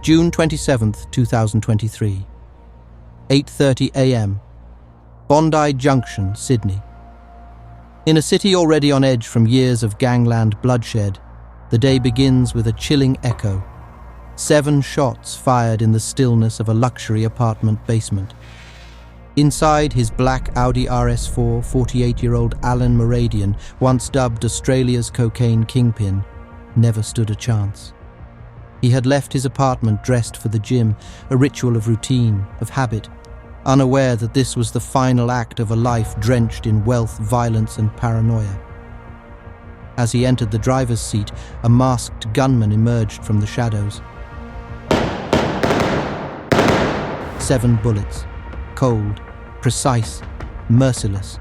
June 27, 2023. 8:30 a.m. Bondi Junction, Sydney. In a city already on edge from years of gangland bloodshed, the day begins with a chilling echo. 7 shots fired in the stillness of a luxury apartment basement. Inside his black Audi RS4, 48-year-old Alen Moradian, once dubbed Australia's cocaine kingpin, never stood a chance. He had left his apartment dressed for the gym, a ritual of routine, of habit, unaware that this was the final act of a life drenched in wealth, violence, and paranoia. As he entered the driver's seat, a masked gunman emerged from the shadows. 7 bullets, cold, precise, merciless.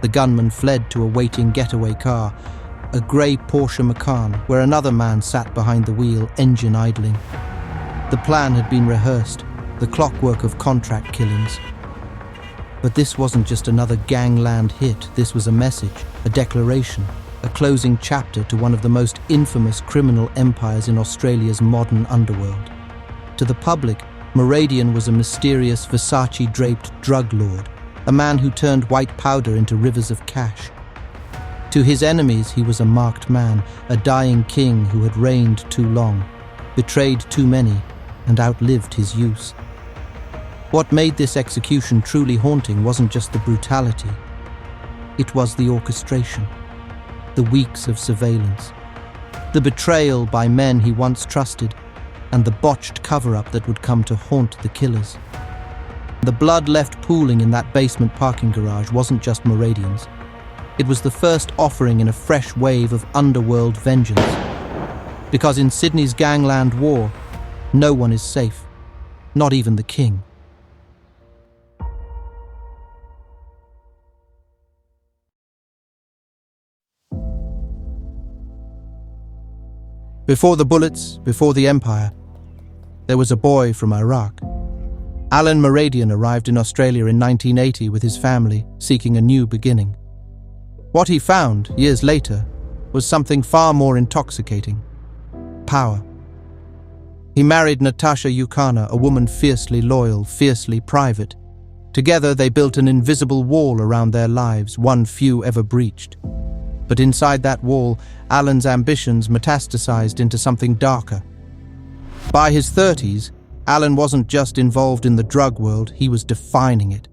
The gunman fled to a waiting getaway car, a grey Porsche Macan, where another man sat behind the wheel, engine idling. The plan had been rehearsed, the clockwork of contract killings. But this wasn't just another gangland hit, this was a message, a declaration, a closing chapter to one of the most infamous criminal empires in Australia's modern underworld. To the public, Moradian was a mysterious Versace-draped drug lord, a man who turned white powder into rivers of cash. To his enemies, he was a marked man, a dying king who had reigned too long, betrayed too many, and outlived his use. What made this execution truly haunting wasn't just the brutality. It was the orchestration, the weeks of surveillance, the betrayal by men he once trusted, and the botched cover-up that would come to haunt the killers. The blood left pooling in that basement parking garage wasn't just Moradian's. It was the first offering in a fresh wave of underworld vengeance. Because in Sydney's gangland war, no one is safe, not even the king. Before the bullets, before the empire, there was a boy from Iraq. Alen Moradian arrived in Australia in 1980 with his family, seeking a new beginning. What he found, years later, was something far more intoxicating: power. He married Natasha Yukana, a woman fiercely loyal, fiercely private. Together they built an invisible wall around their lives, one few ever breached. But inside that wall, Alan's ambitions metastasized into something darker. By his 30s, Alen wasn't just involved in the drug world, he was defining it.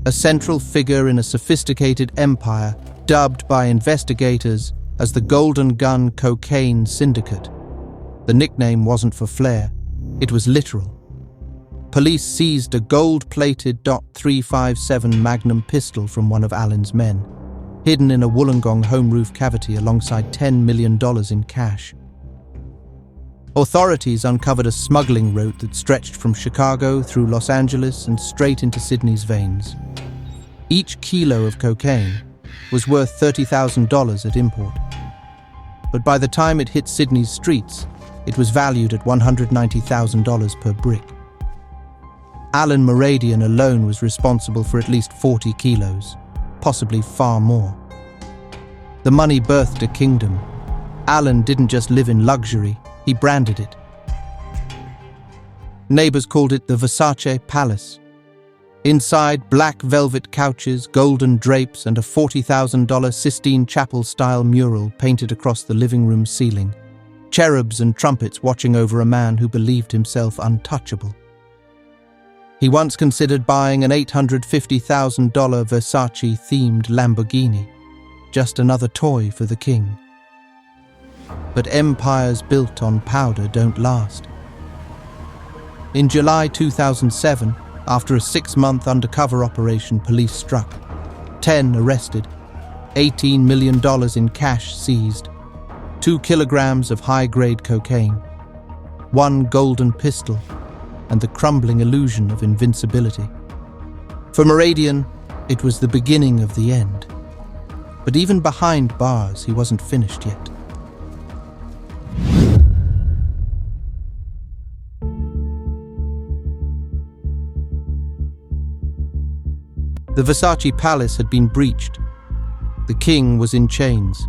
A central figure in a sophisticated empire, dubbed by investigators as the Golden Gun Cocaine Syndicate. The nickname wasn't for flair, it was literal. Police seized a gold-plated .357 Magnum pistol from one of Alan's men, hidden in a Wollongong home roof cavity alongside $10 million in cash. Authorities uncovered a smuggling route that stretched from Chicago through Los Angeles and straight into Sydney's veins. Each kilo of cocaine was worth $30,000 at import. But by the time it hit Sydney's streets, it was valued at $190,000 per brick. Alen Moradian alone was responsible for at least 40 kilos, possibly far more. The money birthed a kingdom. Alen didn't just live in luxury, he branded it. Neighbors called it the Versace Palace. Inside, black velvet couches, golden drapes, and a $40,000 Sistine Chapel-style mural painted across the living room ceiling. Cherubs and trumpets watching over a man who believed himself untouchable. He once considered buying an $850,000 Versace-themed Lamborghini, just another toy for the king. But empires built on powder don't last. In July 2007, after a 6-month undercover operation, police struck. 10 arrested, $18 million in cash seized, 2 kilograms of high-grade cocaine, 1 golden pistol, and the crumbling illusion of invincibility. For Moradian, it was the beginning of the end. But even behind bars, he wasn't finished yet. The Versace palace had been breached. The king was in chains.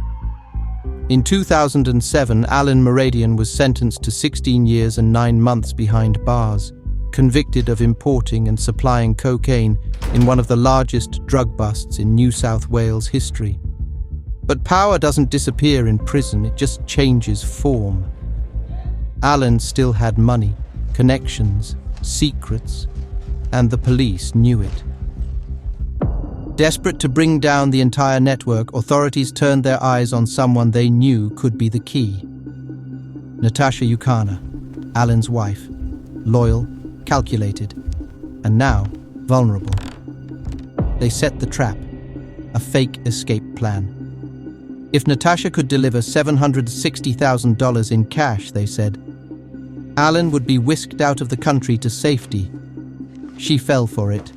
In 2007, Alen Moradian was sentenced to 16 years and 9 months behind bars, convicted of importing and supplying cocaine in one of the largest drug busts in New South Wales history. But power doesn't disappear in prison, it just changes form. Alen still had money, connections, secrets, and the police knew it. Desperate to bring down the entire network, authorities turned their eyes on someone they knew could be the key. Natasha Yukana, Alan's wife, loyal, calculated, and now vulnerable. They set the trap, a fake escape plan. If Natasha could deliver $760,000 in cash, they said, Alen would be whisked out of the country to safety. She fell for it.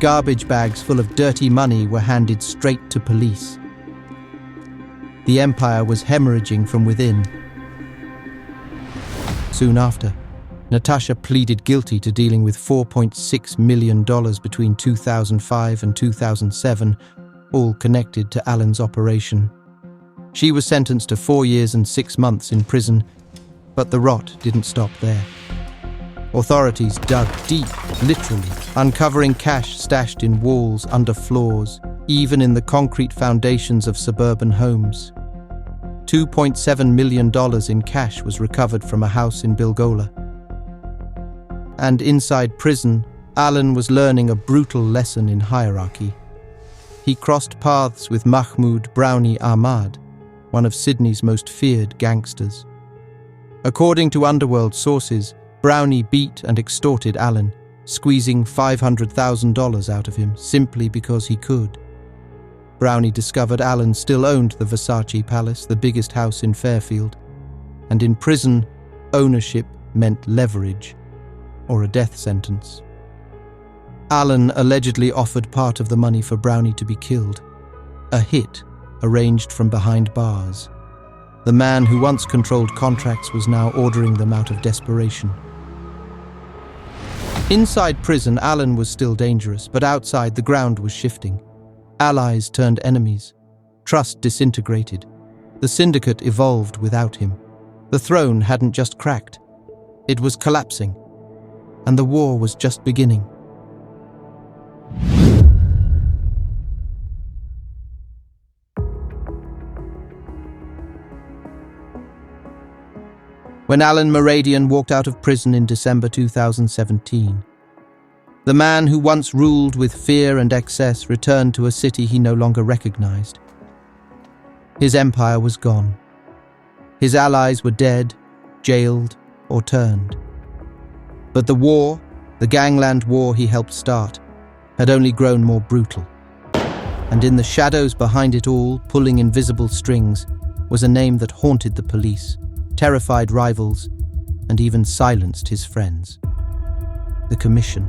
Garbage bags full of dirty money were handed straight to police. The empire was hemorrhaging from within. Soon after, Natasha pleaded guilty to dealing with $4.6 million between 2005 and 2007, all connected to Alan's operation. She was sentenced to 4 years and 6 months in prison, but the rot didn't stop there. Authorities dug deep, literally, uncovering cash stashed in walls, under floors, even in the concrete foundations of suburban homes. $2.7 million in cash was recovered from a house in Bilgola. And inside prison, Alen was learning a brutal lesson in hierarchy. He crossed paths with Mahmoud Brownie Ahmad, one of Sydney's most feared gangsters. According to underworld sources, Brownie beat and extorted Alen, squeezing $500,000 out of him simply because he could. Brownie discovered Alen still owned the Versace palace, the biggest house in Fairfield, and in prison, ownership meant leverage or a death sentence. Alen allegedly offered part of the money for Brownie to be killed, a hit arranged from behind bars. The man who once controlled contracts was now ordering them out of desperation. Inside prison, Alen was still dangerous, but outside the ground was shifting. Allies turned enemies. Trust disintegrated. The syndicate evolved without him. The throne hadn't just cracked. It was collapsing. And the war was just beginning. When Alen Moradian walked out of prison in December 2017, the man who once ruled with fear and excess returned to a city he no longer recognized. His empire was gone. His allies were dead, jailed, or turned. But the war, the gangland war he helped start, had only grown more brutal. And in the shadows behind it all, pulling invisible strings, was a name that haunted the police, terrified rivals, and even silenced his friends. The Commission.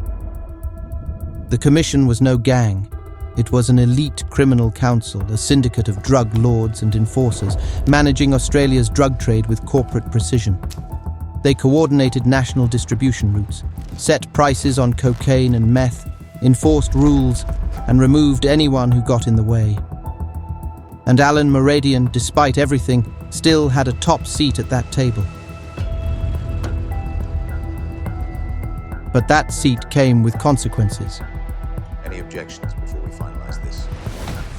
The Commission was no gang. It was an elite criminal council, a syndicate of drug lords and enforcers, managing Australia's drug trade with corporate precision. They coordinated national distribution routes, set prices on cocaine and meth, enforced rules, and removed anyone who got in the way. And Alen Moradian, despite everything, still had a top seat at that table. But that seat came with consequences. Any objections before we finalize this?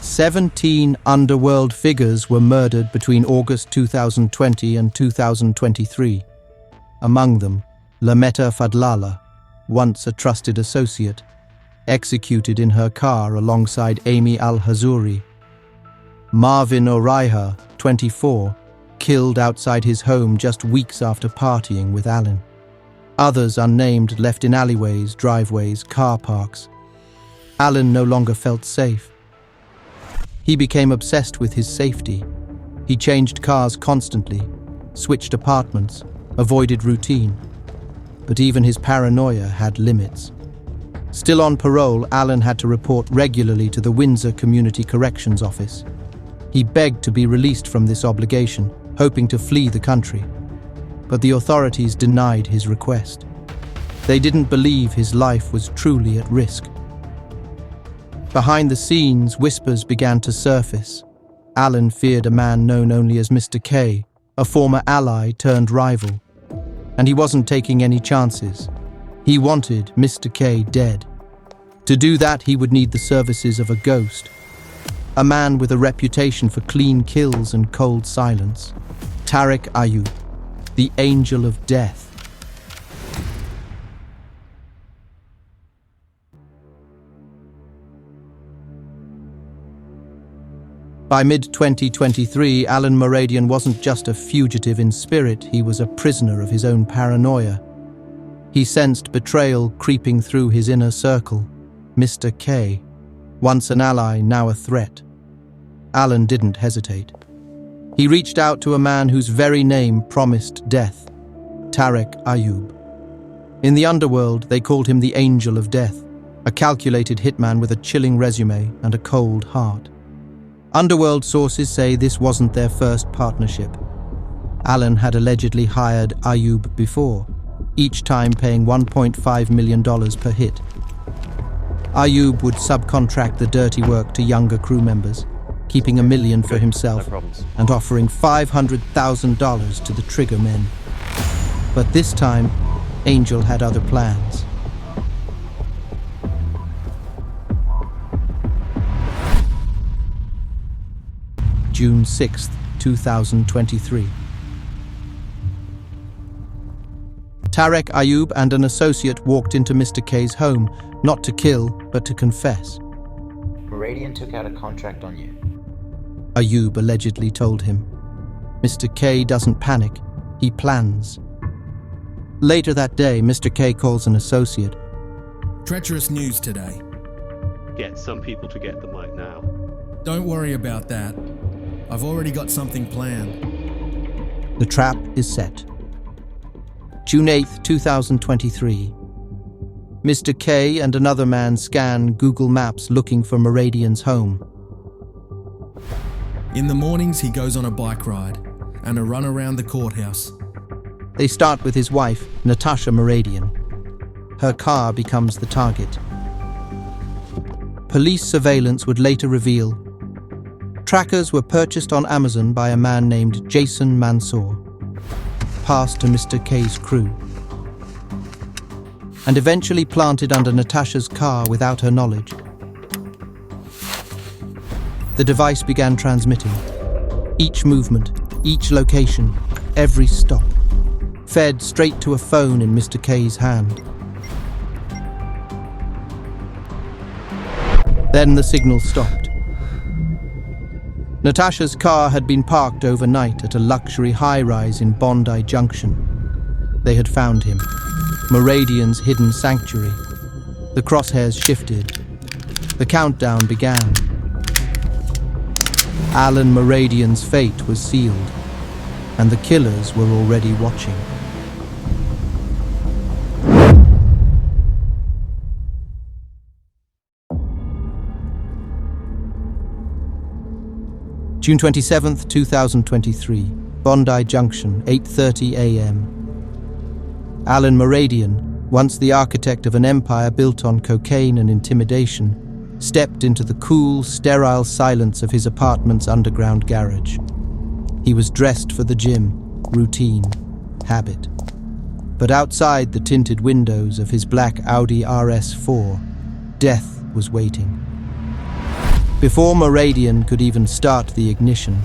17 underworld figures were murdered between August 2020 and 2023. Among them, Lametta Fadlala, once a trusted associate, executed in her car alongside Amy Al-Hazuri. Marvin Oraiha, 24, killed outside his home just weeks after partying with Alen. Others unnamed left in alleyways, driveways, car parks. Alen no longer felt safe. He became obsessed with his safety. He changed cars constantly, switched apartments, avoided routine. But even his paranoia had limits. Still on parole, Alen had to report regularly to the Windsor Community Corrections Office. He begged to be released from this obligation, hoping to flee the country. But the authorities denied his request. They didn't believe his life was truly at risk. Behind the scenes, whispers began to surface. Alen feared a man known only as Mr. K, a former ally turned rival. And he wasn't taking any chances. He wanted Mr. K dead. To do that, he would need the services of a ghost. A man with a reputation for clean kills and cold silence. Tariq Ayub, the Angel of Death. By mid-2023, Alen Moradian wasn't just a fugitive in spirit, he was a prisoner of his own paranoia. He sensed betrayal creeping through his inner circle. Mr. K, once an ally, now a threat. Alen didn't hesitate. He reached out to a man whose very name promised death, Tariq Ayub. In the underworld, they called him the Angel of Death, a calculated hitman with a chilling resume and a cold heart. Underworld sources say this wasn't their first partnership. Alen had allegedly hired Ayub before, each time paying $1.5 million per hit. Ayub would subcontract the dirty work to younger crew members, keeping $1 million for himself and offering $500,000 to the trigger men. But this time, Angel had other plans. June 6, 2023. Tariq Ayub and an associate walked into Mr. K's home, not to kill, but to confess. Moradian took out a contract on you. Ayub allegedly told him. Mr. K doesn't panic, he plans. Later that day, Mr. K calls an associate. Treacherous news today. Get some people to get the mic now. Don't worry about that. I've already got something planned. The trap is set. June 8, 2023. Mr. K and another man scan Google Maps looking for Moradian's home. In the mornings, he goes on a bike ride and a run around the courthouse. They start with his wife, Natasha Moradian. Her car becomes the target. Police surveillance would later reveal trackers were purchased on Amazon by a man named Jason Mansour, passed to Mr. K's crew, and eventually planted under Natasha's car without her knowledge. The device began transmitting. Each movement, each location, every stop, fed straight to a phone in Mr. K's hand. Then the signal stopped. Natasha's car had been parked overnight at a luxury high-rise in Bondi Junction. They had found him, Moradian's hidden sanctuary. The crosshairs shifted. The countdown began. Alen Moradian's fate was sealed, and the killers were already watching. June 27, 2023, Bondi Junction, 8:30 a.m. Alen Moradian, once the architect of an empire built on cocaine and intimidation, stepped into the cool, sterile silence of his apartment's underground garage. He was dressed for the gym, routine, habit. But outside the tinted windows of his black Audi RS4, death was waiting. Before Moradian could even start the ignition,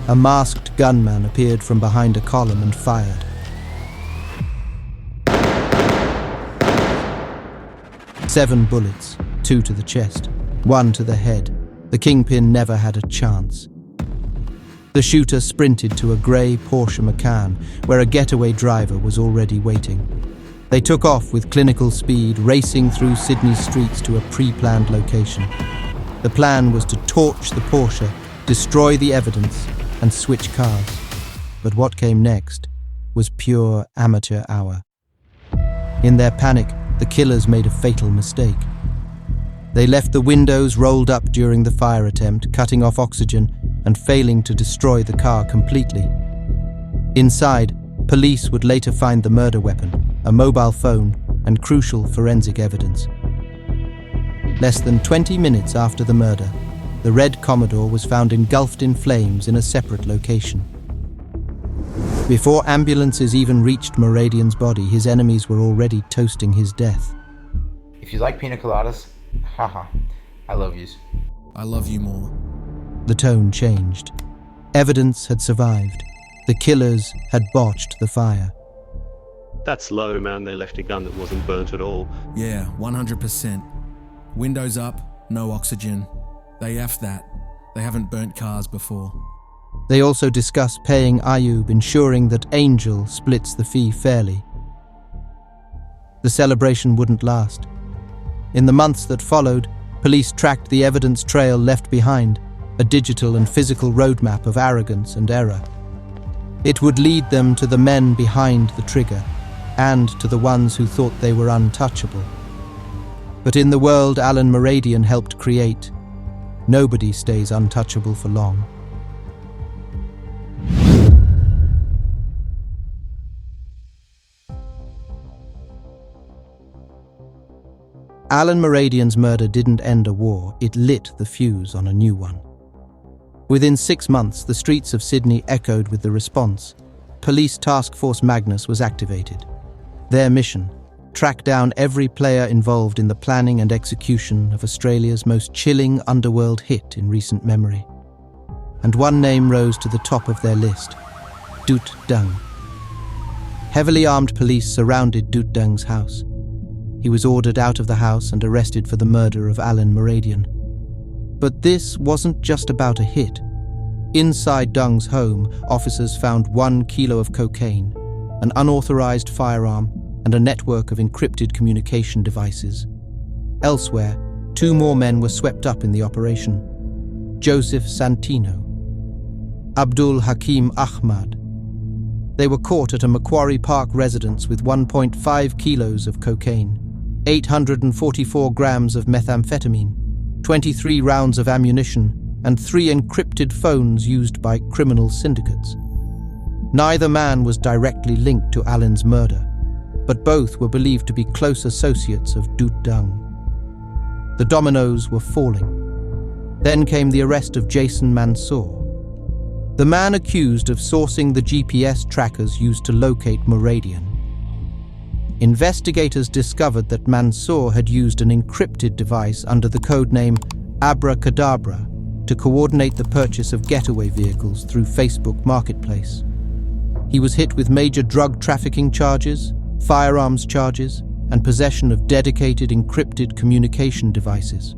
a masked gunman appeared from behind a column and fired. Seven bullets, 2 to the chest, 1 to the head. The Kingpin never had a chance. The shooter sprinted to a grey Porsche Macan, where a getaway driver was already waiting. They took off with clinical speed, racing through Sydney's streets to a pre-planned location. The plan was to torch the Porsche, destroy the evidence, and switch cars. But what came next was pure amateur hour. In their panic, the killers made a fatal mistake. They left the windows rolled up during the fire attempt, cutting off oxygen and failing to destroy the car completely. Inside, police would later find the murder weapon, a mobile phone, and crucial forensic evidence. Less than 20 minutes after the murder, The red Commodore was found engulfed in flames in a separate location. Before ambulances even reached Moradian's body, his enemies were already toasting his death. If you like pina coladas, haha, I love yous. I love you more. The tone changed. Evidence had survived. The killers had botched the fire. That's low, man. They left a gun that wasn't burnt at all. Yeah, 100%. Windows up, no oxygen. They effed that. They haven't burnt cars before. They also discuss paying Ayub, ensuring that Angel splits the fee fairly. The celebration wouldn't last. In the months that followed, police tracked the evidence trail left behind, a digital and physical roadmap of arrogance and error. It would lead them to the men behind the trigger, and to the ones who thought they were untouchable. But in the world Alen Moradian helped create, nobody stays untouchable for long. Alen Moradian's murder didn't end a war, it lit the fuse on a new one. Within 6 months, the streets of Sydney echoed with the response. Police Task Force Magnus was activated. Their mission: track down every player involved in the planning and execution of Australia's most chilling underworld hit in recent memory. And one name rose to the top of their list: Doot Dung. Heavily armed police surrounded Doot Dung's house. He was ordered out of the house and arrested for the murder of Alen Moradian. But this wasn't just about a hit. Inside Dung's home, officers found 1 kilo of cocaine, an unauthorized firearm, and a network of encrypted communication devices. Elsewhere, 2 more men were swept up in the operation: Joseph Santino, Abdul Hakim Ahmad. They were caught at a Macquarie Park residence with 1.5 kilos of cocaine, 844 grams of methamphetamine, 23 rounds of ammunition, and 3 encrypted phones used by criminal syndicates. Neither man was directly linked to Alen's murder, but both were believed to be close associates of Doot Dung. The dominoes were falling. Then came the arrest of Jason Mansour, the man accused of sourcing the GPS trackers used to locate Moradian. Investigators discovered that Mansour had used an encrypted device under the codename Abracadabra to coordinate the purchase of getaway vehicles through Facebook Marketplace. He was hit with major drug trafficking charges, firearms charges, and possession of dedicated encrypted communication devices.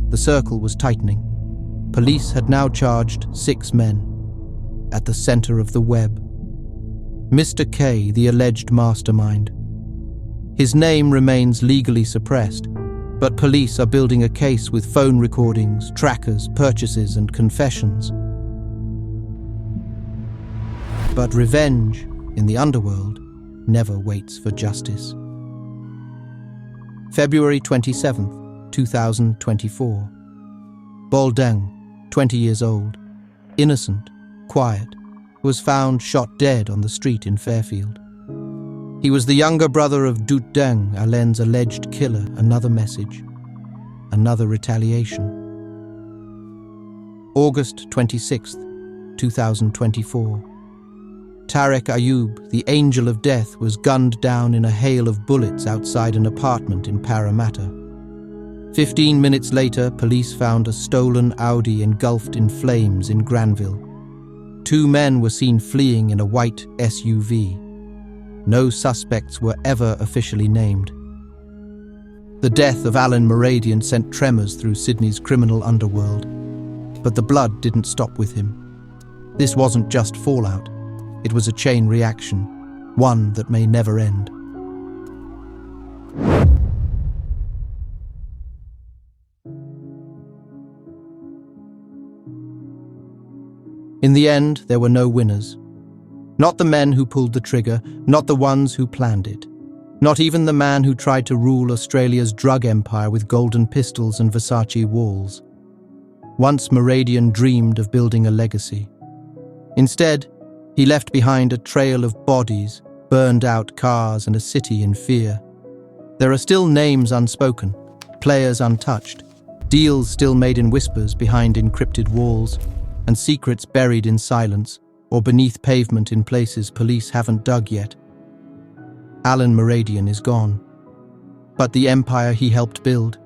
The circle was tightening. Police had now charged 6 men. At the center of the web, Mr. K, the alleged mastermind. His name remains legally suppressed, but police are building a case with phone recordings, trackers, purchases, and confessions. But revenge, in the underworld, never waits for justice. February 27th, 2024. Boldeng, 20 years old, innocent, quiet, was found shot dead on the street in Fairfield. He was the younger brother of Doot Dung, Alen's alleged killer. Another message, another retaliation. August 26th, 2024. Tarek Ayub, the Angel of Death, was gunned down in a hail of bullets outside an apartment in Parramatta. 15 minutes later, police found a stolen Audi engulfed in flames in Granville. 2 men were seen fleeing in a white SUV. No suspects were ever officially named. The death of Alen Moradian sent tremors through Sydney's criminal underworld, but the blood didn't stop with him. This wasn't just fallout. It was a chain reaction, one that may never end. In the end, there were no winners. Not the men who pulled the trigger, not the ones who planned it. Not even the man who tried to rule Australia's drug empire with golden pistols and Versace walls. Once Moradian dreamed of building a legacy. Instead, he left behind a trail of bodies, burned out cars, and a city in fear. There are still names unspoken, players untouched, Deals still made in whispers behind encrypted walls, and secrets buried in silence or beneath pavement in places police haven't dug yet. Alen Moradian is gone. But the empire he helped build,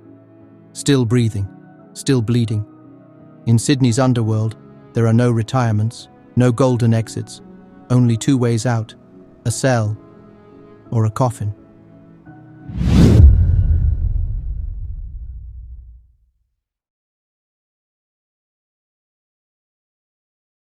still breathing, still bleeding. In Sydney's underworld, there are no retirements, no golden exits, only two ways out, a cell or a coffin.